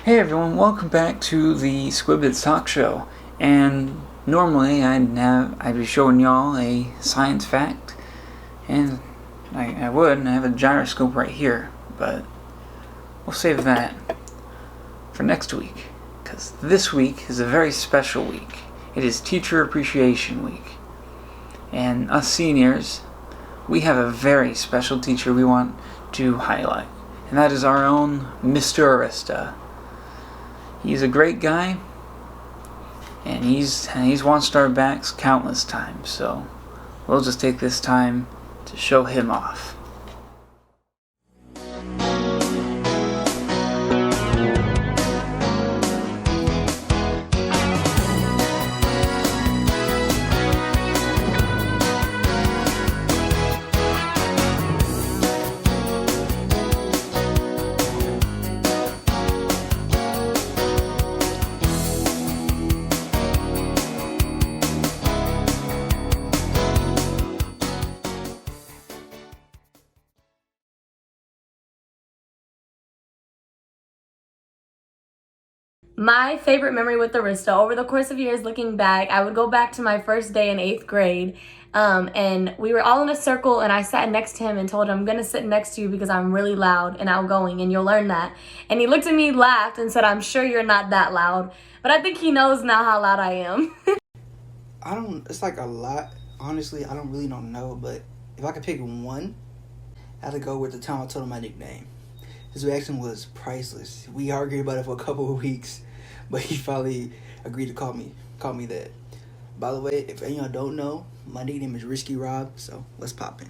Hey everyone, welcome back to the SquidBits talk show. And normally I'd be showing y'all a science fact, and I have a gyroscope right here, but we'll save that for next week, because this week is a very special week. It is Teacher Appreciation Week, and us seniors, we have a very special teacher we want to highlight, and that is our own Mr. Arista. He's a great guy, and he's watched our backs countless times, so we'll just take this time to show him off. My favorite memory with Arista, over the course of years looking back, I would go back to my first day in 8th grade, and we were all in a circle, and I sat next to him and told him, I'm going to sit next to you because I'm really loud and outgoing, and you'll learn that. And he looked at me, laughed, and said, I'm sure you're not that loud. But I think he knows now how loud I am. It's like a lot. Honestly, I don't really don't know, but if I could pick one, I had to go with the time I told him my nickname. His reaction was priceless. We argued about it for a couple of weeks, but he finally agreed to call me that. By the way, if any of y'all don't know, my nickname is Risky Rob, so let's pop in.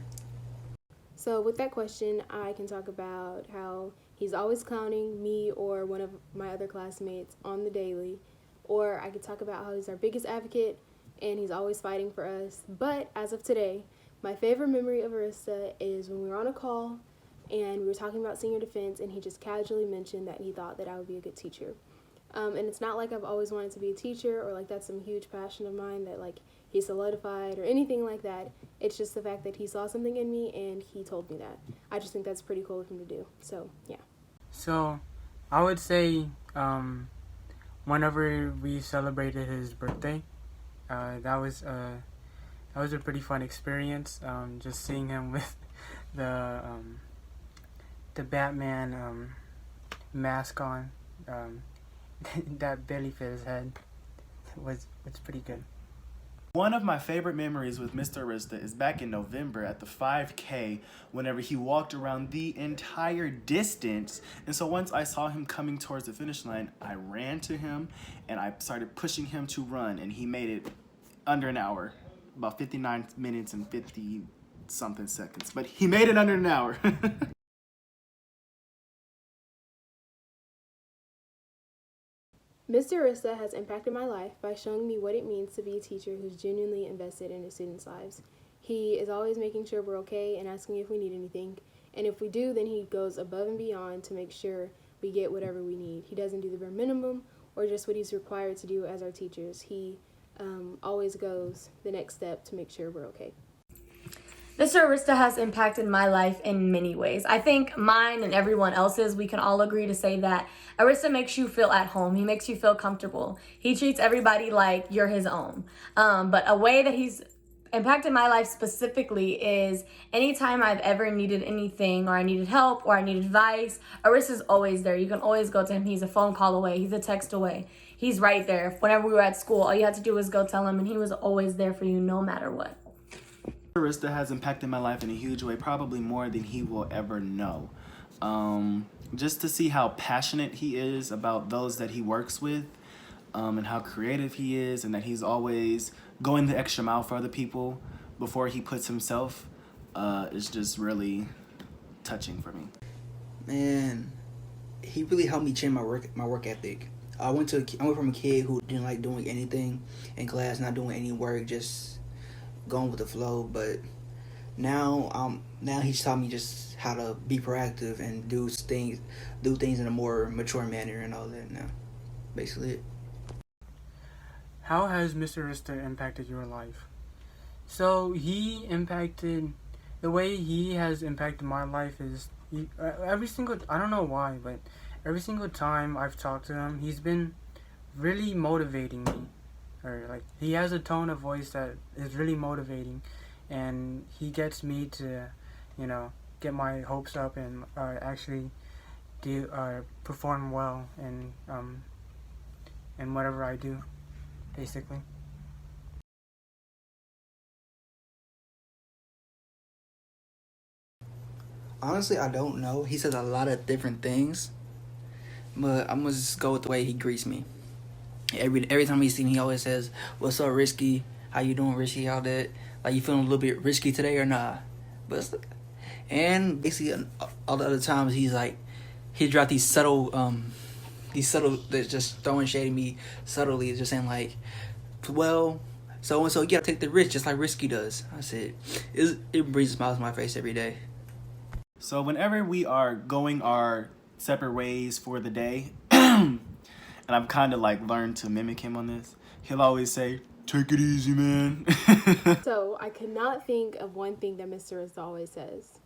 So with that question, I can talk about how he's always clowning me or one of my other classmates on the daily, or I could talk about how he's our biggest advocate and he's always fighting for us. But as of today, my favorite memory of Arista is when we were on a call and we were talking about senior defense, and he just casually mentioned that he thought that I would be a good teacher. And it's not like I've always wanted to be a teacher or like that's some huge passion of mine that like he solidified or anything like that. It's just the fact that he saw something in me and he told me that. I just think that's pretty cool of him to do. So, yeah. So, I would say whenever we celebrated his birthday, that was a pretty fun experience. Just seeing him with the Batman mask on, that barely fit his head. It's pretty good. One of my favorite memories with Mr. Arista is back in November at the 5K whenever he walked around the entire distance. And so once I saw him coming towards the finish line, I ran to him and I started pushing him to run, and he made it under an hour, about 59 minutes and 50 something seconds, but he made it under an hour. Mr. Arista has impacted my life by showing me what it means to be a teacher who's genuinely invested in his students' lives. He is always making sure we're okay and asking if we need anything. And if we do, then he goes above and beyond to make sure we get whatever we need. He doesn't do the bare minimum or just what he's required to do as our teachers. He always goes the next step to make sure we're okay. Mr. Arista has impacted my life in many ways. I think mine and everyone else's, we can all agree to say that Arista makes you feel at home. He makes you feel comfortable. He treats everybody like you're his own. But a way that he's impacted my life specifically is anytime I've ever needed anything, or I needed help, or I need advice, Arista's always there. You can always go to him. He's a phone call away. He's a text away. He's right there. Whenever we were at school, all you had to do was go tell him, and he was always there for you no matter what. Arista has impacted my life in a huge way, probably more than he will ever know. Just to see how passionate he is about those that he works with, and how creative he is, and that he's always going the extra mile for other people before he puts himself, is just really touching for me. Man, he really helped me change my work ethic. I went from a kid who didn't like doing anything in class, not doing any work, just going with the flow, but now he's taught me just how to be proactive and do things in a more mature manner and all that. Now, basically it. How has Mr. Arista impacted your life? So the way he has impacted my life is every single, I don't know why, but every single time I've talked to him, he's been really motivating me. Or like he has a tone of voice that is really motivating, and he gets me to, get my hopes up and actually do perform well in whatever I do, basically. Honestly, I don't know. He says a lot of different things, but I'm gonna just go with the way he greets me. Every time he sees me, he always says, "What's up, Risky? How you doing, Risky? All that? Like, you feeling a little bit risky today or nah?" And basically, all the other times he dropped these subtle, that's just throwing shade at me subtly, just saying like, "Well, so and so, you gotta take the risk just like Risky does." I said, it brings smiles on my face every day. So whenever we are going our separate ways for the day, and I've kind of like learned to mimic him on this, he'll always say, "Take it easy, man." So I could not think of one thing that Mr. Arista always says,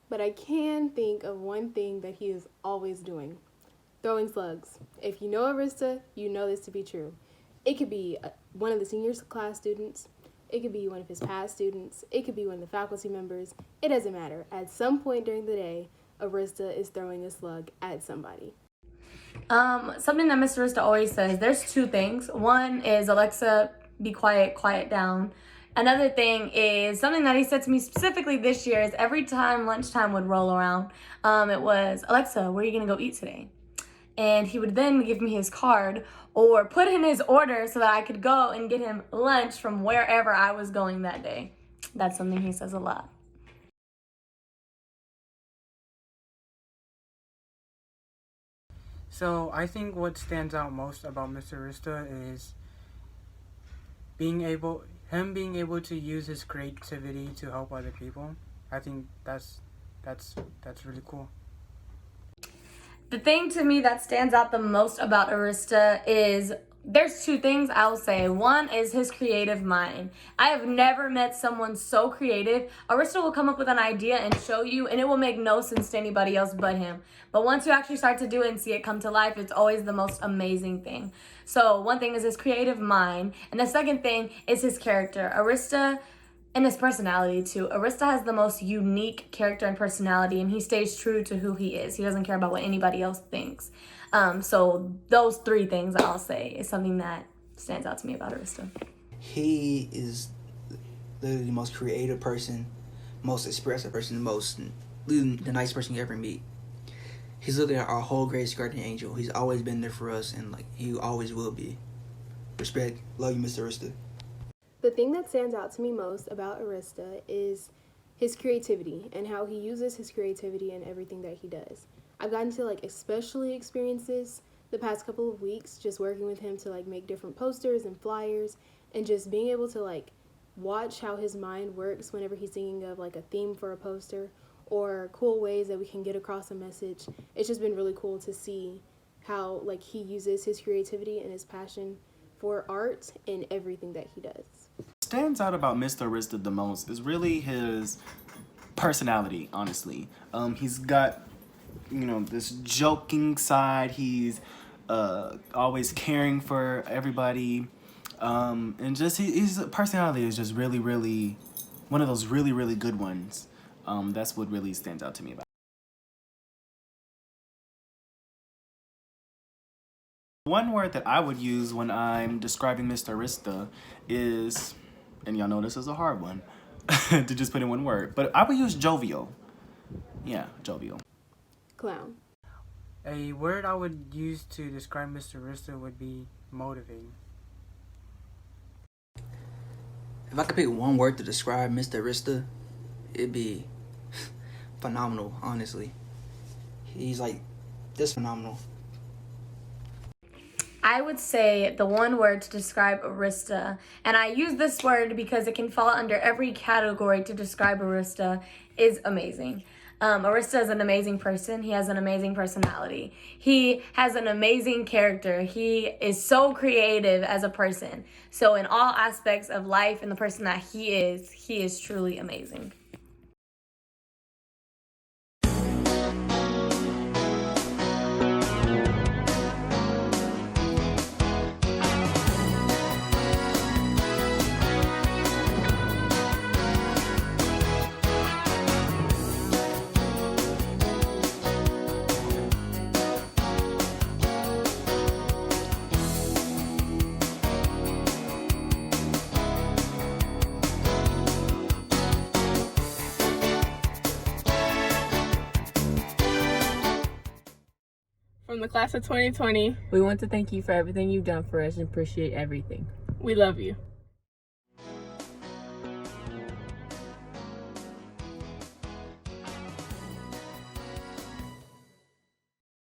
but I can think of one thing that he is always doing: throwing slugs. If you know Arista, you know this to be true. It could be one of the senior class students. It could be one of his past students. It could be one of the faculty members. It doesn't matter. At some point during the day, Arista is throwing a slug at somebody. Something that Mr. Arista always says, there's two things. One is, Alexa, be quiet, quiet down. Another thing is something that he said to me specifically this year is every time lunchtime would roll around, it was, "Alexa, where are you going to go eat today?" And he would then give me his card or put in his order so that I could go and get him lunch from wherever I was going that day. That's something he says a lot. So I think what stands out most about Mr. Arista is being able to use his creativity to help other people. I think that's really cool. The thing to me that stands out the most about Arista is there's two things I'll say. One is his creative mind. I have never met someone so creative. Arista will come up with an idea and show you, and it will make no sense to anybody else but him. But once you actually start to do it and see it come to life, it's always the most amazing thing. So one thing is his creative mind, and the second thing is his character. Arista, and his personality too. Arista has the most unique character and personality, and he stays true to who he is. He doesn't care about what anybody else thinks. So those three things I'll say is something that stands out to me about Arista. He is literally the most creative person, most expressive person, the nice person you ever meet. He's literally our whole greatest guardian angel. He's always been there for us, and he always will be. Respect. Love you, Mr. Arista. The thing that stands out to me most about Arista is his creativity and how he uses his creativity in everything that he does. I've gotten to especially experience this the past couple of weeks, just working with him to make different posters and flyers, and just being able to watch how his mind works whenever he's thinking of a theme for a poster or cool ways that we can get across a message. It's just been really cool to see how he uses his creativity and his passion for art in everything that he does. Stands out about Mr. Arista the most is really his personality, honestly. He's got, this joking side. He's always caring for everybody. And just his personality is just really, really one of those really, really good ones. That's what really stands out to me about. One word that I would use when I'm describing Mr. Arista is, and y'all know this is a hard one to just put in one word, but I would use jovial. Yeah, jovial. Clown. A word I would use to describe Mr. Arista would be motivating. If I could pick one word to describe Mr. Arista, it'd be phenomenal, honestly. He's just phenomenal. I would say the one word to describe Arista, and I use this word because it can fall under every category to describe Arista, is amazing. Arista is an amazing person. He has an amazing personality. He has an amazing character. He is so creative as a person. So in all aspects of life and the person that he is truly amazing. from the class of 2020. We want to thank you for everything you've done for us and appreciate everything. We love you.